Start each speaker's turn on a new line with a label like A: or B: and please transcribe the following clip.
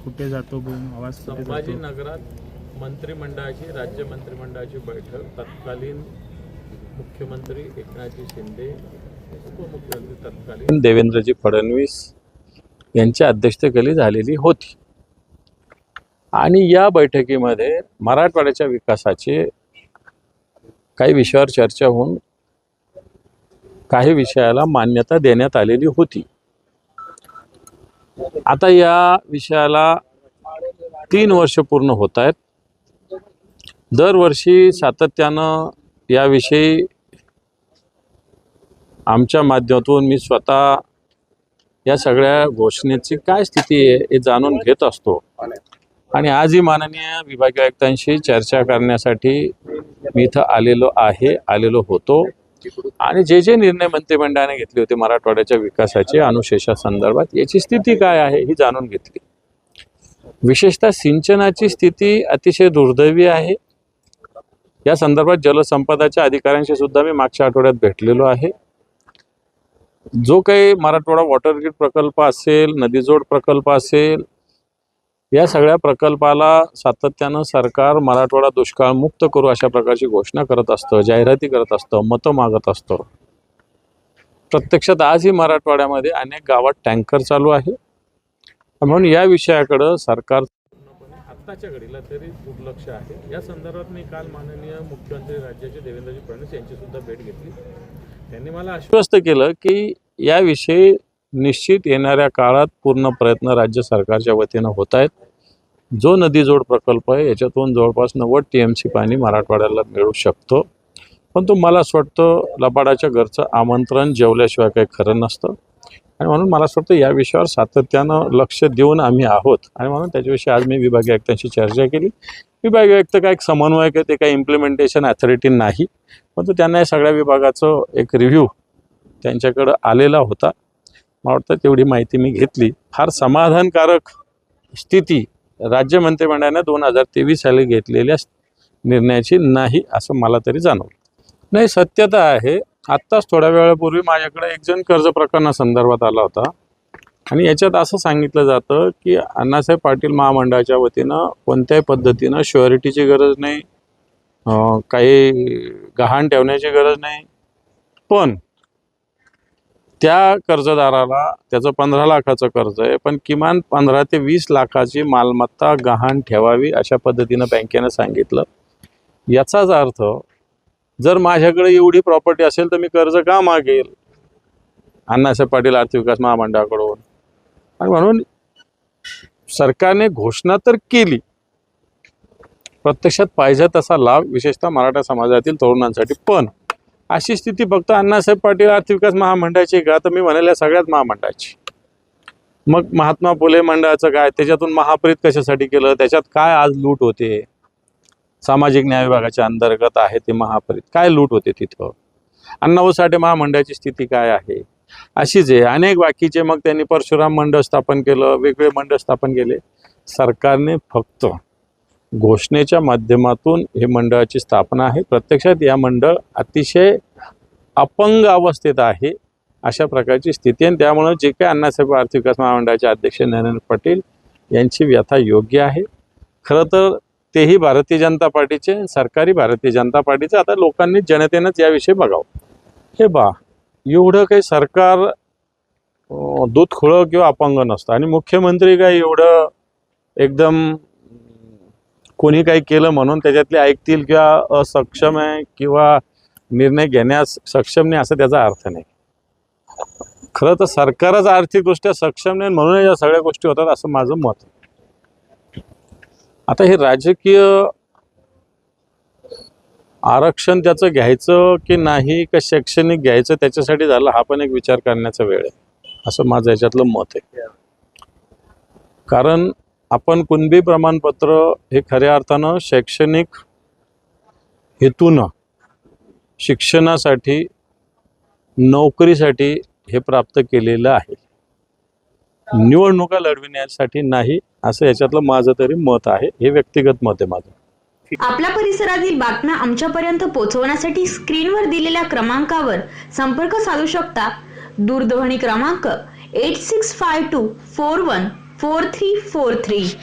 A: कुठे जातो आवाज
B: संभाजीनगरात मंत्रिमंडळाची राज्य मंत्रिमंडळाची बैठक तत्कालीन मुख्यमंत्री एकनाथजी शिंदे उपमुख्यमंत्री तत्कालीन देवेंद्रजी फडणवीस यांच्या अध्यक्षतेखाली झालेली होती आणि या बैठकीमध्ये मराठवाड्याच्या विकासाचे काही विषयावर चर्चा होऊन काही विषयाला मान्यता देण्यात आलेली होती। आता या विषयाला 3 वर्ष पूर्ण होत आहेत। दरवर्षी सातत्यानं याविषयी आमच्या माध्यमातून मी स्वतः या सगळ्या घोषणेची काय स्थिती आहे हे जाणून घेत असतो आणि आजही माननीय विभागीय आयुक्तांशी चर्चा करण्यासाठी मी इथं आलेलो होतो आणि जे निर्णय मंत्रिमंडळाने घेतले होते मराठवाड्याच्या विकासाचे अनुशेषासंदर्भात याची स्थिती काय आहे ही जाणून घेतली। विशेषतः सिंचनाची स्थिती अतिशय दुर्दैवी आहे। या संदर्भात जलसंपदाच्या अधिकाऱ्यांशी सुद्धा मी मागच्या आठवड्यात भेटलेलो आहे। जो काही मराठवाडा वॉटर ग्रीड प्रकल्प असेल, नदीजोड प्रकल्प असेल, या सगळ्या प्रकल्पाला सातत्यानं सरकार मराठवाडा दुष्काळ मुक्त करू अशा प्रकारची घोषणा करत असतं, जाहिराती करत असतं, मतं मागत असतं। प्रत्यक्षात आजही मराठवाड्यामध्ये अनेक गावात टँकर चालू आहे म्हणून या विषयाकडे सरकार आत्ताच्या घडीला तरी दुर्लक्ष आहे। या संदर्भात मी काल माननीय मुख्यमंत्री राज्याचे देवेंद्रजी फडणवीस यांची सुद्धा भेट घेतली। त्यांनी मला आश्वस्त केलं की याविषयी निश्चित येणाऱ्या काळात पूर्ण प्रयत्न राज्य सरकारच्या वतीनं होत आहेत। जो नदीजोड प्रकल्प आहे याच्यातून जवळपास 90 TMC पाणी मराठवाड्याला मिळू शकतो, पण मला असं वाटतं लबाडाच्या घरचं आमंत्रण जेवल्याशिवाय काही खरं नसतं आणि म्हणून मला असं वाटतं या विषयावर सातत्यानं लक्ष देऊन आम्ही आहोत आणि म्हणून त्याच्याविषयी आज मी विभागीय आयुक्तांशी चर्चा केली। विभागीय आयुक्त काय एक समन्वयक आहे, ते काही इम्प्लिमेंटेशन अथॉरिटी नाही, पण त्यांना या सगळ्या विभागाचं एक रिव्ह्यू त्यांच्याकडं आलेला होता। मला वाटतं तेवढी माहिती मी घेतली। फार समाधानकारक स्थिती राज्य मंत्रिमंडळाने 2023 साली घेतलेल्या निर्णयाची नाही असं मला तरी जाणवलं नाही। सत्यता आहे, आत्ताच थोड्या वेळापूर्वी माझ्याकडे एक जण कर्ज प्रकरणासंदर्भात आला होता आणि याच्यात असं सांगितलं जातं की अण्णासाहेब पाटील महामंडळाच्या वतीनं कोणत्याही पद्धतीनं श्युरिटीची गरज नाही, काही गहाण ठेवण्याची गरज नाही, पण त्या कर्जदाराला त्याचं 15 लाखाचं कर्ज आहे पण किमान 15 ते 20 लाखाची मालमत्ता गहाण ठेवावी अशा पद्धतीनं बँकेनं सांगितलं। याचाच अर्थ जर माझ्याकडे एवढी प्रॉपर्टी असेल तर मी कर्ज का मागेल अण्णासाहेब पाटील आर्थिक विकास महामंडळाकडून। आणि म्हणून सरकारने घोषणा तर केली, प्रत्यक्षात पाहिजे तसा लाभ विशेषतः मराठा समाजातील तरुणांसाठी, पण अशी स्थिती फक्त अण्णासाहेब पाटील आर्थिक विकास महामंडळाची का तर मी म्हणेल या सगळ्यात महामंडळाची। मग महात्मा फुले मंडळाचं काय, त्याच्यातून महाप्रीत कशासाठी केलं, त्याच्यात काय आज लूट होते, सामाजिक न्याय विभागाच्या अंतर्गत आहे ते महाप्रीत, काय लूट होते तिथं, अण्णाभाऊ साठे महामंडळाची स्थिती काय आहे, अशीच आहे अनेक बाकीचे। मग त्यांनी परशुराम मंडळ स्थापन केलं, वेगवेगळे मंडळ स्थापन केले। सरकारने फक्त घोषणेच्या माध्यमातून हे मंडळाची स्थापना आहे, प्रत्यक्षात या मंडळ अतिशय अपंग अवस्थेत आहे अशा प्रकारची स्थिती आहे। त्यामुळे जे काही अण्णासाहेब आर्थिक विकास महामंडळाचे अध्यक्ष नरेंद्र पटेल यांची व्यथा योग्य आहे। खरं तर तेही भारतीय जनता पार्टीचे, सरकारी भारतीय जनता पार्टीचे। आता लोकांनी जनतेनंच याविषयी बघावं। हे एवढं काही सरकार दूधखोळं किंवा अपंग नसतं आणि मुख्यमंत्री काय एवढं एकदम कोणी काही केलं म्हणून त्याच्यातले ऐकतील किंवा असक्षम आहे किंवा निर्णय घेण्यास सक्षम नाही असं त्याचा अर्थ नाही। खरं तर सरकारच आर्थिकदृष्ट्या सक्षम नाही म्हणून या सगळ्या गोष्टी होतात असं माझं मत आहे। आता हे राजकीय आरक्षण त्याचं घ्यायचं की नाही का शैक्षणिक घ्यायचं त्याच्यासाठी झालं हा पण एक विचार करण्याचा वेळ आहे असं माझं याच्यातलं मत आहे। कारण आपण कुणबी प्रमाणपत्र हे खऱ्या अर्थानं शैक्षणिक हेतूनं शिक्षणासाठी, नोकरीसाठी हे प्राप्त केलेलं आहे। निवडणुका लढविण्यासाठी नाही, असं याच्यातलं माझं तरी मत आहे. हे व्यक्तिगत मत आहे माझं.
A: आपल्या परिसरातील बातम्या आमच्यापर्यंत पोहोचवण्यासाठी स्क्रीनवर दिलेल्या क्रमांकावर संपर्क साधू शकता. दूरध्वनी क्रमांक 8652414343.